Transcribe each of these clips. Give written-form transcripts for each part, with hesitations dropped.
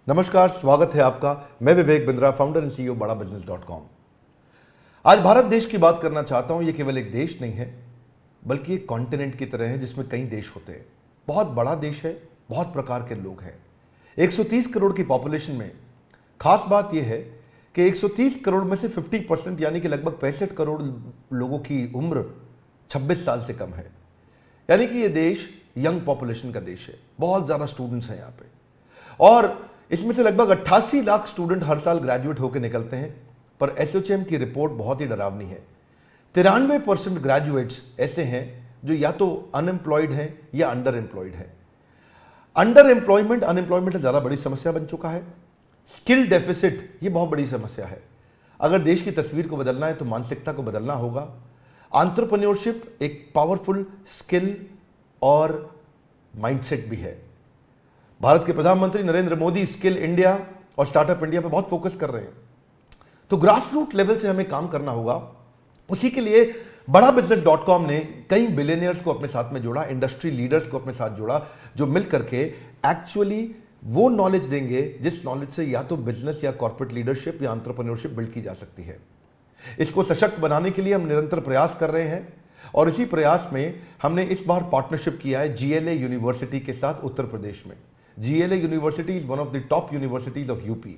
नमस्कार, स्वागत है आपका। मैं Vivek Bindra, founder and CEO बड़ा बिजनेस.com। आज भारत देश की बात करना चाहता हूं। ये केवल एक देश नहीं है, बल्कि एक कॉन्टिनेंट की तरह है जिसमें कई देश होते हैं। बहुत बड़ा देश है, बहुत प्रकार के लोग हैं। 130 करोड़ की पॉपुलेशन में खास बात यह है कि 130 करोड़ में से 50% यानी कि लगभग 65 करोड़ लोगों की उम्र 26 साल से कम है। यानी कि ये देश यंग पॉपुलेशन का देश है। बहुत ज़्यादा स्टूडेंट्स हैं यहाँ पे, और इसमें से लगभग 88 लाख स्टूडेंट हर साल ग्रेजुएट होकर निकलते हैं। पर एसोचैम की रिपोर्ट बहुत ही डरावनी है। 93% ग्रेजुएट्स ऐसे हैं जो या तो अनएम्प्लॉयड हैं या अंडर एम्प्लॉयड हैं। अंडर एम्प्लॉयमेंट अनएम्प्लॉयमेंट से ज़्यादा बड़ी समस्या बन चुका है। स्किल डेफिसिट ये बहुत बड़ी समस्या है। अगर देश की तस्वीर को बदलना है तो मानसिकता को बदलना होगा। एंटरप्रेन्योरशिप एक पावरफुल स्किल और माइंडसेट भी है। भारत के प्रधानमंत्री नरेंद्र मोदी स्किल इंडिया और स्टार्टअप इंडिया पे बहुत फोकस कर रहे हैं। तो ग्रास रूट लेवल से हमें काम करना होगा। उसी के लिए बड़ा बिजनेस.com ने कई बिलियनियर्स को अपने साथ में जोड़ा, इंडस्ट्री लीडर्स को अपने साथ जोड़ा, जो मिल करके एक्चुअली वो नॉलेज देंगे जिस नॉलेज से या तो बिजनेस या कॉर्पोरेट लीडरशिप या एंटरप्रेन्योरशिप बिल्ड की जा सकती है। इसको सशक्त बनाने के लिए हम निरंतर प्रयास कर रहे हैं, और इसी प्रयास में हमने इस बार पार्टनरशिप किया है GLA यूनिवर्सिटी के साथ उत्तर प्रदेश में। GLA university is one of the top universities of UP.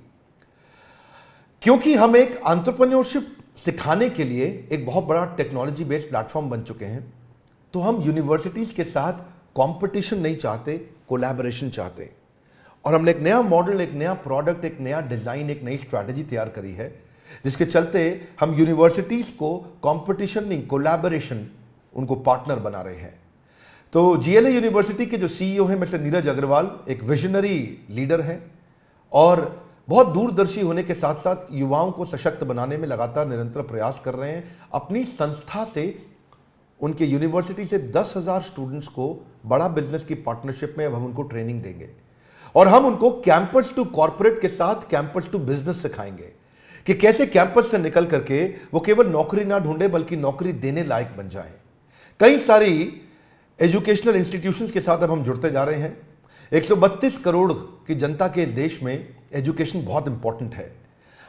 क्योंकि हम एक एंटरप्रेन्योरशिप सिखाने के लिए एक बहुत बड़ा टेक्नोलॉजी बेस्ड प्लेटफॉर्म बन चुके हैं, तो हम यूनिवर्सिटीज के साथ कंपटीशन नहीं चाहते, कोलैबोरेशन चाहते हैं। और हमने एक नया मॉडल, एक नया प्रोडक्ट, एक नया डिजाइन, एक नई स्ट्रैटेजी तैयार करी है, जिसके चलते हम यूनिवर्सिटीज को कंपटीशन नहीं, कोलैबोरेशन, उनको पार्टनर बना रहे हैं। तो GLA यूनिवर्सिटी के जो CEO हैं मिस्टर नीरज अग्रवाल एक विजनरी लीडर हैं, और बहुत दूरदर्शी होने के साथ साथ युवाओं को सशक्त बनाने में लगातार निरंतर प्रयास कर रहे हैं। अपनी संस्था से, उनके यूनिवर्सिटी से 10,000 स्टूडेंट्स को बड़ा बिजनेस की पार्टनरशिप में अब हम उनको ट्रेनिंग देंगे, और हम उनको कैंपस टू कॉर्पोरेट के साथ कैंपस टू बिजनेस सिखाएंगे कि कैसे कैंपस से निकल करके वो केवल नौकरी ना ढूंढे बल्कि नौकरी देने लायक बन जाएं। कई सारी एजुकेशनल इंस्टीट्यूशंस के साथ अब हम जुड़ते जा रहे हैं। 132 करोड़ की जनता के देश में एजुकेशन बहुत इंपॉर्टेंट है,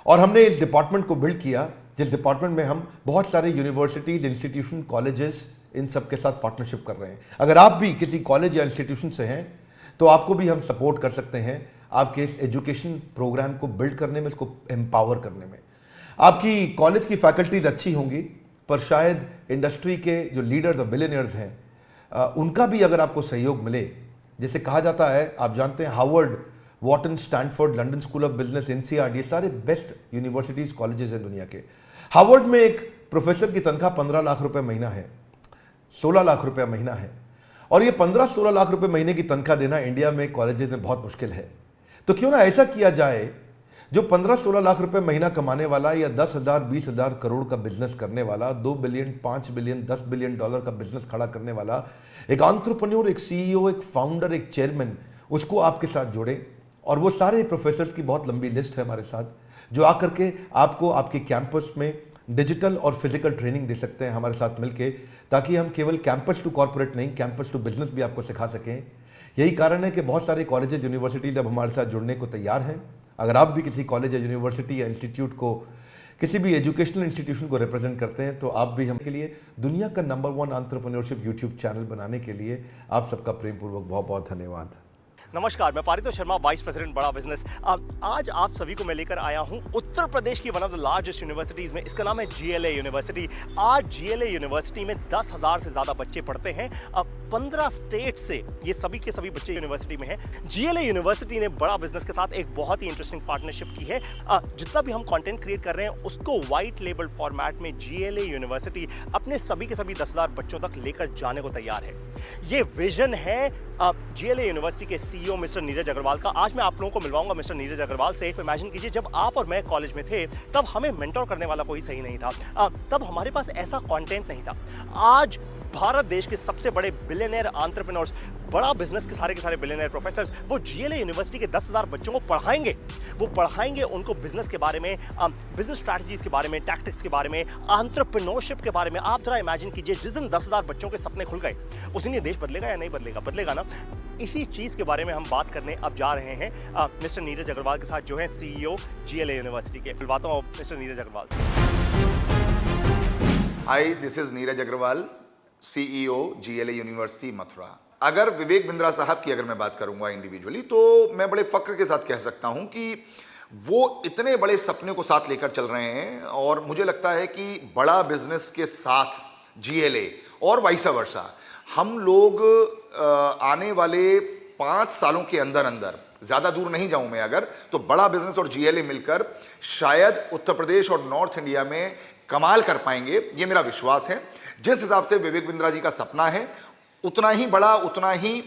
और हमने इस डिपार्टमेंट को बिल्ड किया जिस डिपार्टमेंट में हम बहुत सारे यूनिवर्सिटीज, इंस्टीट्यूशन, कॉलेजेस, इन सब के साथ पार्टनरशिप कर रहे हैं। अगर आप भी किसी कॉलेज या इंस्टीट्यूशन से हैं तो आपको भी हम सपोर्ट कर सकते हैं आपके इस एजुकेशन प्रोग्राम को बिल्ड करने में, इसको एम्पावर करने में। आपकी कॉलेज की फैकल्टीज अच्छी होंगी, पर शायद इंडस्ट्री के जो लीडर्स और बिलियनियर्स हैं उनका भी अगर आपको सहयोग मिले, जैसे कहा जाता है, आप जानते हैं Harvard, Wharton, Stanford, London school of business, NCERT, ये सारे बेस्ट यूनिवर्सिटीज, कॉलेजेस हैं दुनिया के। हार्वर्ड में एक प्रोफेसर की तनख्वाह 15 लाख रुपए महीना है, 16 लाख रुपए महीना है, और ये 15-16 लाख रुपए महीने की तनख्वाह देना इंडिया में कॉलेजेस में बहुत मुश्किल है। तो क्यों ना ऐसा किया जाए, जो 15-16 लाख रुपए महीना कमाने वाला या 10,000, 20,000 करोड़ का बिजनेस करने वाला, 2 बिलियन, 5 बिलियन, 10 बिलियन डॉलर का बिजनेस खड़ा करने वाला एक एंटरप्रेन्योर, एक CEO, एक फाउंडर, एक चेयरमैन, उसको आपके साथ जोड़ें। और वो सारे प्रोफेसर्स की बहुत लंबी लिस्ट है हमारे साथ, जो आकर के आपको आपके कैंपस में डिजिटल और फिजिकल ट्रेनिंग दे सकते हैं हमारे साथ मिलके, ताकि हम केवल कैंपस टू कॉर्पोरेट नहीं, कैंपस टू बिजनेस भी आपको सिखा सकें। यही कारण है कि बहुत सारे कॉलेजेस, यूनिवर्सिटीज अब हमारे साथ जुड़ने को तैयार हैं। अगर आप भी किसी कॉलेज या यूनिवर्सिटी या इंस्टीट्यूट को, किसी भी एजुकेशनल इंस्टीट्यूशन को रिप्रेजेंट करते हैं, तो आप भी हम के लिए दुनिया का नंबर 1 एंटरप्रेन्योरशिप यूट्यूब चैनल बनाने के लिए आप सबका प्रेम पूर्वक बहुत बहुत धन्यवाद। नमस्कार, मैं पारितोष शर्मा, वाइस प्रेसिडेंट बड़ा बिजनेस। आज आप सभी को मैं लेकर आया हूं उत्तर प्रदेश की one of the largest universities में। इसका नाम है GLA यूनिवर्सिटी। आज GLA यूनिवर्सिटी में 10,000 से ज्यादा बच्चे पढ़ते हैं। 15 स्टेट से ये सभी के सभी बच्चे यूनिवर्सिटी में हैं। GLA यूनिवर्सिटी ने बड़ा बिजनेस के साथ एक बहुत ही इंटरेस्टिंग पार्टनरशिप की है। जितना भी हम कंटेंट क्रिएट कर रहे हैं उसको व्हाइट लेबल फॉर्मेट में GLA यूनिवर्सिटी अपने सभी के सभी 10,000 बच्चों तक लेकर जाने को तैयार है। ये विजन है GLA यूनिवर्सिटी के CEO मिस्टर नीरज अग्रवाल का। आज मैं आप लोगों को मिलवाऊंगा मिस्टर नीरज अग्रवाल से। इमेजिन कीजिए, जब आप और मैं कॉलेज में थे तब हमें मेंटोर करने वाला कोई सही नहीं था, तब हमारे पास ऐसा कंटेंट नहीं था। आज भारत देश के सबसे बड़े बिलियनियर एंटरप्रेन्योर्स, बड़ा बिजनेस के सारे बिलियनियर प्रोफेसर्स, वो जीएलए यूनिवर्सिटी के 10,000 बच्चों को पढ़ाएंगे। वो पढ़ाएंगे उनको बिजनेस के बारे में, बिजनेस स्ट्रैटेजीज के बारे में, टैक्टिक्स के बारे में, एंटरप्रेन्योरशिप के बारे में। आप जरा इमेजिन कीजिए, जिस दिन 10,000 बच्चों के सपने खुल गए, उस दिन ये देश बदलेगा या नहीं बदलेगा? बदलेगा ना। इसी चीज के बारे में हम बात करने अब जा रहे हैं मिस्टर नीरज अग्रवाल के साथ, जो है सीईओ जीएलए यूनिवर्सिटी के। मिलवाता हूं मिस्टर नीरज अग्रवाल से। Hi, this is Neeraj Agarwal, CEO GLA university Mathura. अगर विवेक बिंद्रा साहब की अगर मैं बात करूंगा इंडिविजुअली, तो मैं बड़े फक्र के साथ कह सकता हूं कि वो इतने बड़े सपने को साथ लेकर चल रहे हैं, और मुझे लगता है कि बड़ा बिजनेस के साथ जीएलए और वाइस वर्सा, हम लोग आने वाले 5 सालों के अंदर अंदर, ज्यादा दूर नहीं जाऊं मैं अगर, तो बड़ा बिजनेस और जीएलए मिलकर शायद उत्तर प्रदेश और नॉर्थ इंडिया में कमाल कर पाएंगे। ये मेरा विश्वास है। जिस हिसाब से विवेक बिंद्रा जी का सपना है, उतना ही बड़ा, उतना ही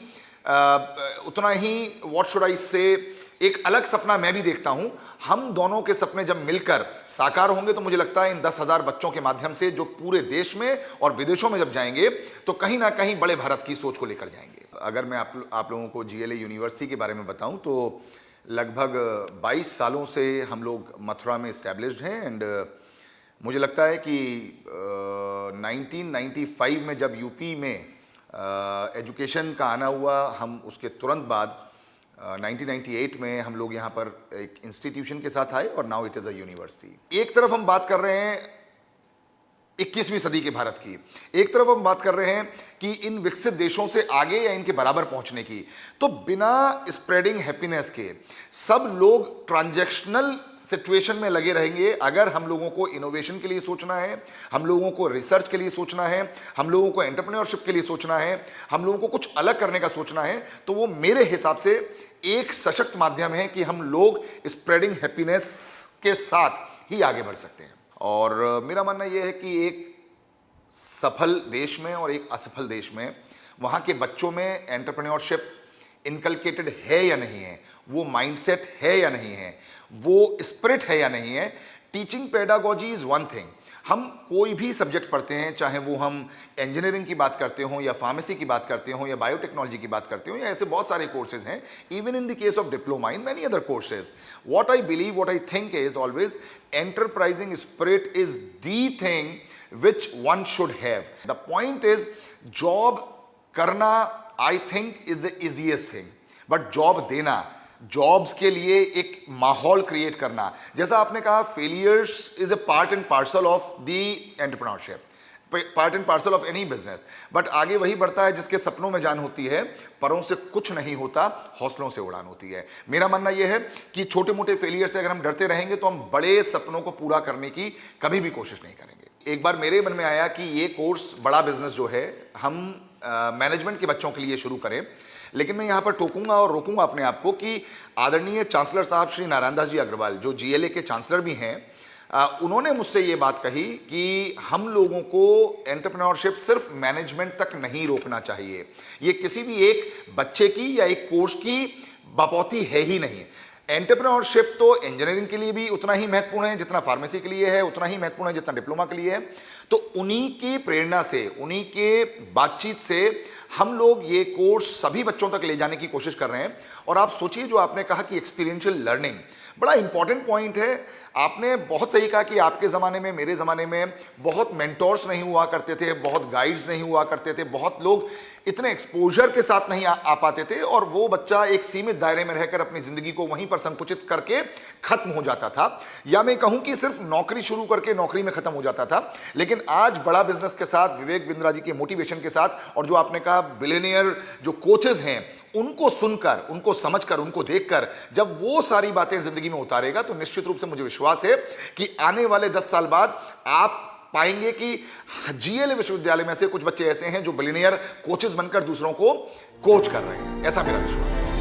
व्हाट शुड आई से, एक अलग सपना मैं भी देखता हूं। हम दोनों के सपने जब मिलकर साकार होंगे, तो मुझे लगता है इन 10,000 बच्चों के माध्यम से, जो पूरे देश में और विदेशों में जब जाएंगे, तो कहीं ना कहीं बड़े भारत की सोच को लेकर जाएंगे। अगर मैं आप लोगों को जीएलए यूनिवर्सिटी के बारे में बताऊं, तो लगभग 22 सालों से हम लोग मथुरा में इस्टेब्लिश्ड हैं। एंड मुझे लगता है कि 1995 में जब यूपी में एजुकेशन का आना हुआ, हम उसके तुरंत बाद 1998 में हम लोग यहाँ पर एक इंस्टीट्यूशन के साथ आए, और now it is a university. एक तरफ हम बात कर रहे हैं 21वीं सदी के भारत की, एक तरफ हम बात कर रहे हैं कि इन विकसित देशों से आगे या इनके बराबर पहुंचने की। तो बिना स्प्रेडिंग हैप्पीनेस के सब लोग ट्रांजैक्शनल सिचुएशन में लगे रहेंगे। अगर हम लोगों को इनोवेशन के लिए सोचना है, हम लोगों को रिसर्च के लिए सोचना है, हम लोगों को एंटरप्रेन्योरशिप के लिए सोचना है, हम लोगों को कुछ अलग करने का सोचना है, तो वो मेरे हिसाब से एक सशक्त माध्यम है कि हम लोग स्प्रेडिंग हैप्पीनेस के साथ ही आगे बढ़ सकते हैं। और मेरा मानना यह है कि एक सफल देश में और एक असफल देश में, वहाँ के बच्चों में एंटरप्रेन्योरशिप इनकलकेटेड है या नहीं है, वो माइंडसेट है या नहीं है, वो स्पिरिट है या नहीं है। Teaching pedagogy is one thing. हम कोई भी सब्जेक्ट पढ़ते हैं, चाहे वो हम इंजीनियरिंग की बात करते हों, या फार्मेसी की बात करते हों, या बायोटेक्नोलॉजी की बात करते हों, या ऐसे बहुत सारे कोर्सेज हैं, even in the case of diploma, in many other courses. What I believe, what I think is always, enterprising spirit is the thing which one should have. The point is, job करना I think is the easiest thing, but job देना, jobs के लिए एक माहौल create करना, जैसा आपने कहा, failures is a part and parcel of the entrepreneurship, part and parcel of any business. But आगे वही बढ़ता है जिसके सपनों में जान होती है, परों से कुछ नहीं होता, हौसलों से उड़ान होती है। मेरा मानना यह है कि छोटे मोटे फेलियर से अगर हम डरते रहेंगे, तो हम बड़े सपनों को पूरा करने की कभी भी कोशिश नहीं करेंगे। एक बार मेरे मन में आया कि ये कोर्स बड़ा बिजनेस जो है, हम मैनेजमेंट के बच्चों के लिए शुरू करें। लेकिन मैं यहाँ पर टोकूंगा और रोकूंगा अपने आप को कि आदरणीय चांसलर साहब श्री नारायण दास जी अग्रवाल, जो जीएलए के चांसलर भी हैं, उन्होंने मुझसे ये बात कही कि हम लोगों को एंटरप्रेन्योरशिप सिर्फ मैनेजमेंट तक नहीं रोकना चाहिए। ये किसी भी एक बच्चे की या एक कोर्स की बपौती है ही नहीं। एंटरप्रेन्योरशिप तो इंजीनियरिंग के लिए भी उतना ही महत्वपूर्ण है जितना फार्मेसी के लिए है, उतना ही महत्वपूर्ण है जितना डिप्लोमा के लिए है। तो उन्हीं की प्रेरणा से, उन्हीं के बातचीत से हम लोग ये कोर्स सभी बच्चों तक ले जाने की कोशिश कर रहे हैं। और आप सोचिए, जो आपने कहा कि एक्सपीरियंशियल लर्निंग बड़ा इंपॉर्टेंट पॉइंट है। आपने बहुत सही कहा कि आपके ज़माने में, मेरे ज़माने में बहुत मेंटोर्स नहीं हुआ करते थे, बहुत गाइड्स नहीं हुआ करते थे, बहुत लोग इतने एक्सपोजर के साथ नहीं आ पाते थे, और वो बच्चा एक सीमित दायरे में रहकर अपनी ज़िंदगी को वहीं पर संकुचित करके ख़त्म हो जाता था, या मैं कहूँ कि सिर्फ नौकरी शुरू करके नौकरी में ख़त्म हो जाता था। लेकिन आज बड़ा बिजनेस के साथ, विवेक बिंद्रा जी के मोटिवेशन के साथ, और जो आपने कहा बिलियनियर जो कोचेज हैं, उनको सुनकर, उनको समझकर, उनको देखकर जब वो सारी बातें जिंदगी में उतारेगा, तो निश्चित रूप से मुझे विश्वास है कि आने वाले 10 साल बाद आप पाएंगे कि जीएलए विश्वविद्यालय में से कुछ बच्चे ऐसे हैं जो बिलियनियर कोचेस बनकर दूसरों को कोच कर रहे हैं। ऐसा मेरा विश्वास है।